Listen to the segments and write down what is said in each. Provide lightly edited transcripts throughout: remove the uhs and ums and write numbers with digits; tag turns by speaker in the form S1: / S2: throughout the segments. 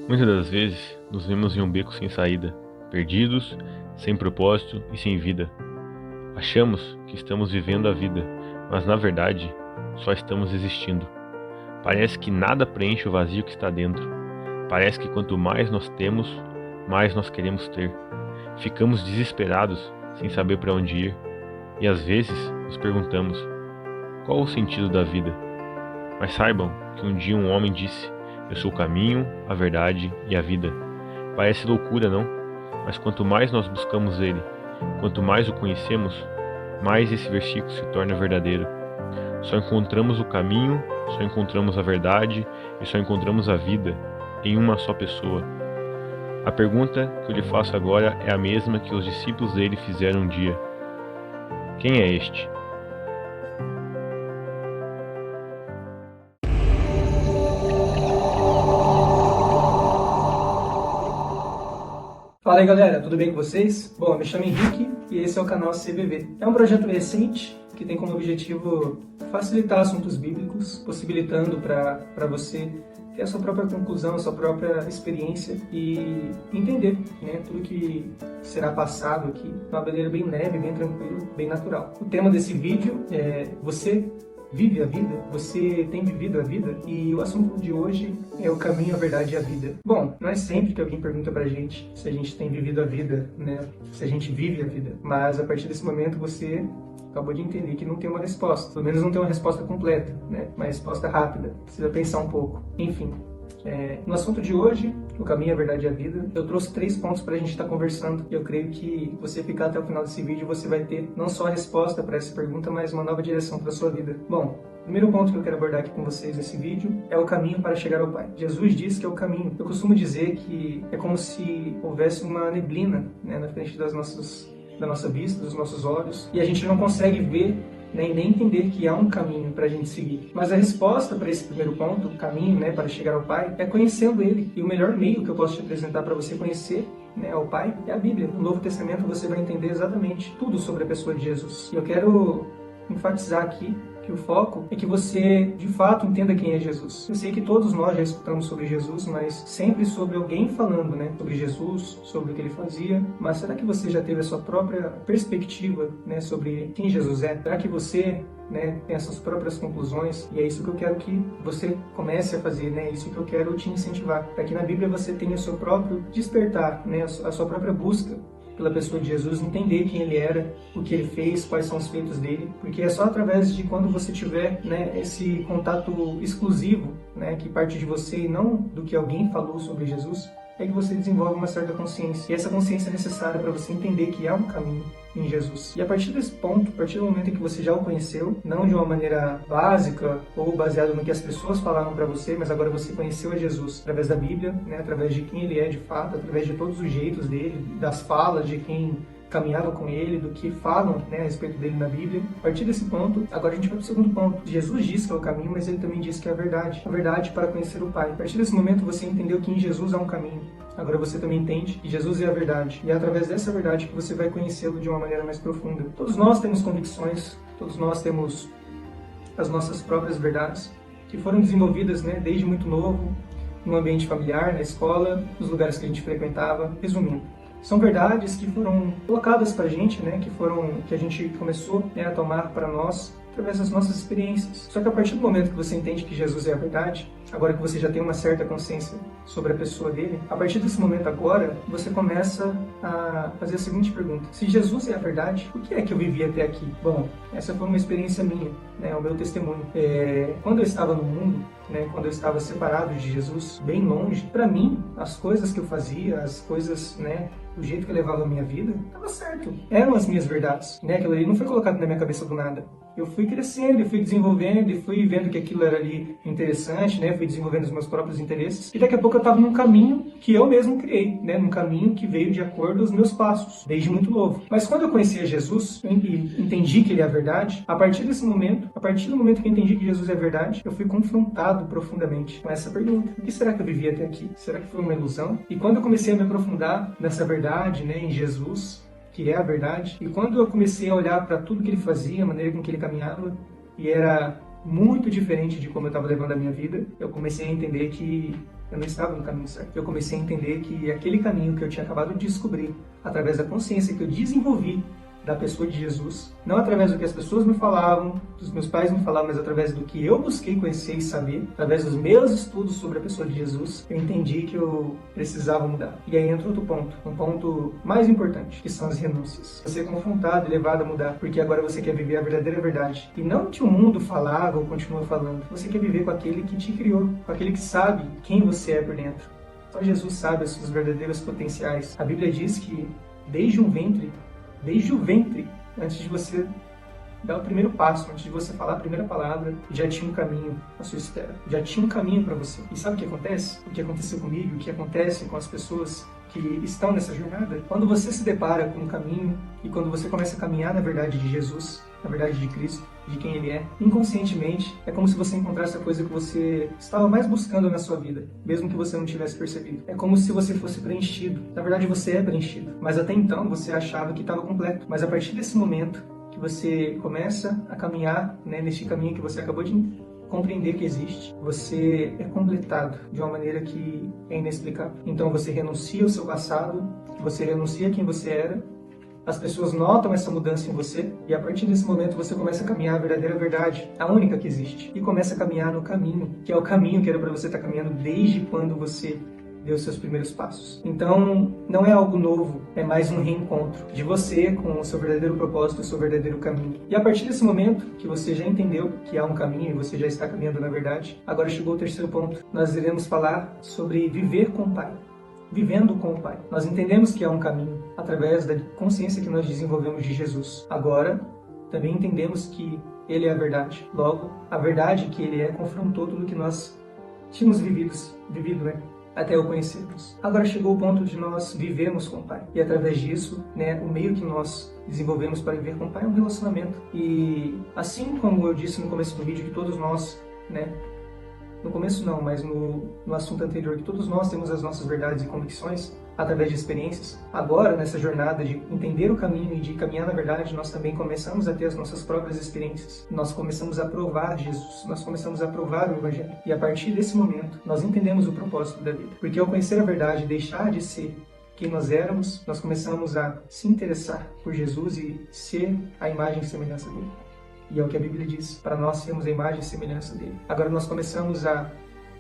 S1: Muitas das vezes, nos vemos em um beco sem saída, perdidos, sem propósito e sem vida. Achamos que estamos vivendo a vida, mas na verdade, só estamos existindo. Parece que nada preenche o vazio que está dentro. Parece que quanto mais nós temos, mais nós queremos ter. Ficamos desesperados, sem saber para onde ir, e às vezes nos perguntamos: qual o sentido da vida? Mas saibam que um dia um homem disse: eu sou o caminho, a verdade e a vida. Parece loucura, não? Mas quanto mais nós buscamos ele, quanto mais o conhecemos, mais esse versículo se torna verdadeiro. Só encontramos o caminho, só encontramos a verdade e só encontramos a vida em uma só pessoa. A pergunta que eu lhe faço agora é a mesma que os discípulos dele fizeram um dia: quem é este?
S2: Fala aí galera, tudo bem com vocês? Bom, eu me chamo Henrique e esse é o canal CVV. É um projeto recente que tem como objetivo facilitar assuntos bíblicos, possibilitando para você ter a sua própria conclusão, a sua própria experiência e entender, né, tudo que será passado aqui de uma maneira bem leve, bem tranquila, bem natural. O tema desse vídeo é: você vive a vida? Você tem vivido a vida? E o assunto de hoje é o caminho, a verdade e a vida. Bom, não é sempre que alguém pergunta pra gente se a gente tem vivido a vida, né? Se a gente vive a vida. Mas a partir desse momento você acabou de entender que não tem uma resposta. Pelo menos não tem uma resposta completa, né? Uma resposta rápida. Precisa pensar um pouco. Enfim. No assunto de hoje, o caminho, a verdade e a vida, eu trouxe 3 pontos para a gente estar conversando. Eu creio que você ficar até o final desse vídeo, você vai ter não só a resposta para essa pergunta, mas uma nova direção para a sua vida. Bom, o primeiro ponto que eu quero abordar aqui com vocês nesse vídeo é o caminho para chegar ao Pai. Jesus diz que é o caminho. Eu costumo dizer que é como se houvesse uma neblina, né, na frente da nossa vista, dos nossos olhos, e a gente não consegue ver, né, e nem entender que há um caminho para a gente seguir. Mas a resposta para esse primeiro ponto, o caminho, né, para chegar ao Pai, é conhecendo Ele. E o melhor meio que eu posso te apresentar para você conhecer, né, ao Pai é a Bíblia. No Novo Testamento você vai entender exatamente tudo sobre a pessoa de Jesus. E eu quero enfatizar aqui que o foco é que você, de fato, entenda quem é Jesus. Eu sei que todos nós já escutamos sobre Jesus, mas sempre sobre alguém falando, né, sobre Jesus, sobre o que ele fazia. Mas será que você já teve a sua própria perspectiva, né, sobre quem Jesus é? Será que você, né, tem as suas próprias conclusões? E é isso que eu quero que você comece a fazer, né? É isso que eu quero te incentivar, para que na Bíblia você tenha o seu próprio despertar, né, a sua própria busca pela pessoa de Jesus, entender quem ele era, o que ele fez, quais são os feitos dele, porque é só através de quando você tiver, né, esse contato exclusivo, né, que parte de você e não do que alguém falou sobre Jesus, é que você desenvolve uma certa consciência. E essa consciência é necessária para você entender que há um caminho em Jesus. E a partir desse ponto, a partir do momento em que você já o conheceu, não de uma maneira básica ou baseado no que as pessoas falaram para você, mas agora você conheceu a Jesus através da Bíblia, né, através de quem ele é de fato, através de todos os jeitos dele, das falas de quem caminhava com ele, do que falam, né, a respeito dele na Bíblia. A partir desse ponto, agora a gente vai para o segundo ponto. Jesus diz que é o caminho, mas ele também diz que é a verdade para conhecer o Pai. A partir desse momento você entendeu que em Jesus há um caminho. Agora você também entende que Jesus é a verdade. E é através dessa verdade que você vai conhecê-lo de uma maneira mais profunda. Todos nós temos convicções, todos nós temos as nossas próprias verdades, que foram desenvolvidas, né, desde muito novo, no ambiente familiar, na escola, nos lugares que a gente frequentava. Resumindo, são verdades que foram colocadas para a gente, né, que a gente começou, né, a tomar para nós através das nossas experiências. Só que a partir do momento que você entende que Jesus é a verdade, agora que você já tem uma certa consciência sobre a pessoa dele, a partir desse momento agora, você começa a fazer a seguinte pergunta: se Jesus é a verdade, o que é que eu vivi até aqui? Bom, essa foi uma experiência minha, né, o meu testemunho. Quando eu estava no mundo, né, quando eu estava separado de Jesus, bem longe, para mim, as coisas que eu fazia, as coisas, né, o jeito que eu levava a minha vida, estava certo. Eram as minhas verdades, né? Aquilo ali não foi colocado na minha cabeça do nada. Eu fui crescendo, e fui desenvolvendo, e fui vendo que aquilo era ali interessante, né? Fui desenvolvendo os meus próprios interesses. E daqui a pouco eu estava num caminho que eu mesmo criei, né? Num caminho que veio de acordo com os meus passos, desde muito novo. Mas quando eu conheci a Jesus, e entendi que ele é a verdade, a partir desse momento, a partir do momento que eu entendi que Jesus é a verdade, eu fui confrontado profundamente com essa pergunta: o que será que eu vivi até aqui? Será que foi uma ilusão? E quando eu comecei a me aprofundar nessa verdade, né, em Jesus, que é a verdade, e quando eu comecei a olhar para tudo que ele fazia, a maneira com que ele caminhava, e era muito diferente de como eu estava levando a minha vida, eu comecei a entender que Eu não estava no caminho certo. Eu comecei a entender que aquele caminho que eu tinha acabado de descobrir, através da consciência que eu desenvolvi da pessoa de Jesus, não através do que as pessoas me falavam, dos meus pais me falavam, mas através do que eu busquei conhecer e saber, através dos meus estudos sobre a pessoa de Jesus, eu entendi que eu precisava mudar. E aí entra outro ponto, um ponto mais importante, que são as renúncias. Você é confrontado e levado a mudar, porque agora você quer viver a verdadeira verdade. E não que o mundo falava ou continua falando, você quer viver com aquele que te criou, com aquele que sabe quem você é por dentro. Só Jesus sabe os seus verdadeiros potenciais. A Bíblia diz que desde o ventre, antes de você dar o primeiro passo, antes de você falar a primeira palavra, já tinha um caminho à sua espera. Já tinha um caminho para você. E sabe o que acontece? O que aconteceu comigo, o que acontece com as pessoas que estão nessa jornada? Quando você se depara com um caminho e quando você começa a caminhar na verdade de Jesus, na verdade de Cristo, de quem Ele é, inconscientemente, é como se você encontrasse a coisa que você estava mais buscando na sua vida, mesmo que você não tivesse percebido. É como se você fosse preenchido. Na verdade, você é preenchido. Mas até então, você achava que estava completo. Mas a partir desse momento que você começa a caminhar, neste caminho que você acabou de compreender que existe, você é completado de uma maneira que é inexplicável. Então, você renuncia ao seu passado, você renuncia a quem você era. As pessoas notam essa mudança em você e a partir desse momento você começa a caminhar a verdadeira verdade, a única que existe. E começa a caminhar no caminho, que é o caminho que era para você estar caminhando desde quando você deu seus primeiros passos. Então, não é algo novo, é mais um reencontro de você com o seu verdadeiro propósito, o seu verdadeiro caminho. E a partir desse momento que você já entendeu que há um caminho e você já está caminhando na verdade, agora chegou o terceiro ponto. Nós iremos falar sobre viver com o Pai. Vivendo com o Pai. Nós entendemos que há um caminho através da consciência que nós desenvolvemos de Jesus. Agora, também entendemos que Ele é a verdade. Logo, a verdade que Ele é confrontou tudo que nós tínhamos vivido, até o conhecermos. Agora chegou o ponto de nós vivermos com o Pai. E através disso, o meio que nós desenvolvemos para viver com o Pai é um relacionamento. E assim como eu disse no começo do vídeo, que todos nós, no começo não, mas no assunto anterior, que todos nós temos as nossas verdades e convicções através de experiências. Agora, nessa jornada de entender o caminho e de caminhar na verdade, nós também começamos a ter as nossas próprias experiências. Nós começamos a provar Jesus, nós começamos a provar o Evangelho. E a partir desse momento, nós entendemos o propósito da vida. Porque ao conhecer a verdade e deixar de ser quem nós éramos, nós começamos a se interessar por Jesus e ser a imagem e semelhança dele. E é o que a Bíblia diz, para nós sermos a imagem e semelhança dele. Agora nós começamos a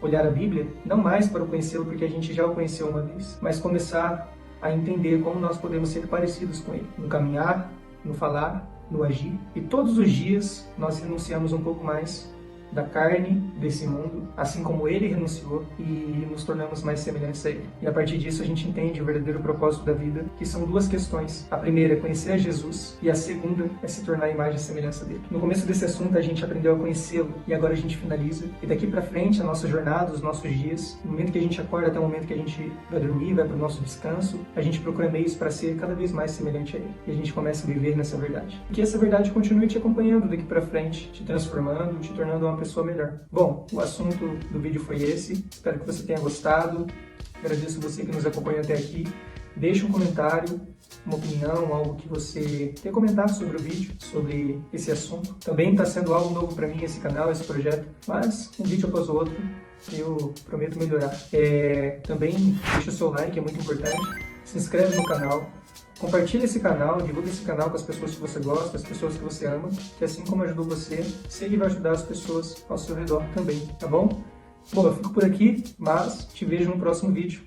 S2: olhar a Bíblia, não mais para o conhecê-lo porque a gente já o conheceu uma vez, mas começar a entender como nós podemos ser parecidos com ele, no caminhar, no falar, no agir. E todos os dias nós renunciamos um pouco mais da carne desse mundo, assim como ele renunciou, e nos tornamos mais semelhantes a ele. E a partir disso a gente entende o verdadeiro propósito da vida, que são duas questões. A primeira é conhecer a Jesus e a segunda é se tornar a imagem e semelhança dele. No começo desse assunto a gente aprendeu a conhecê-lo e agora a gente finaliza. E daqui pra frente a nossa jornada, os nossos dias, no momento que a gente acorda até o momento que a gente vai dormir, vai pro nosso descanso, a gente procura meios para ser cada vez mais semelhante a ele. E a gente começa a viver nessa verdade. E que essa verdade continue te acompanhando daqui pra frente, te transformando, te tornando uma pessoa melhor. Bom, o assunto do vídeo foi esse. Espero que você tenha gostado. Agradeço você que nos acompanhou até aqui. Deixe um comentário, uma opinião, algo que você quer comentar sobre o vídeo, sobre esse assunto. Também está sendo algo novo para mim esse canal, esse projeto, mas um vídeo após o outro eu prometo melhorar. Também deixa o seu like, é muito importante. Se inscreve no canal. Compartilhe esse canal, divulgue esse canal com as pessoas que você gosta, as pessoas que você ama, que assim como ajudou você, sei que vai ajudar as pessoas ao seu redor também, tá bom? Bom, eu fico por aqui, mas te vejo no próximo vídeo.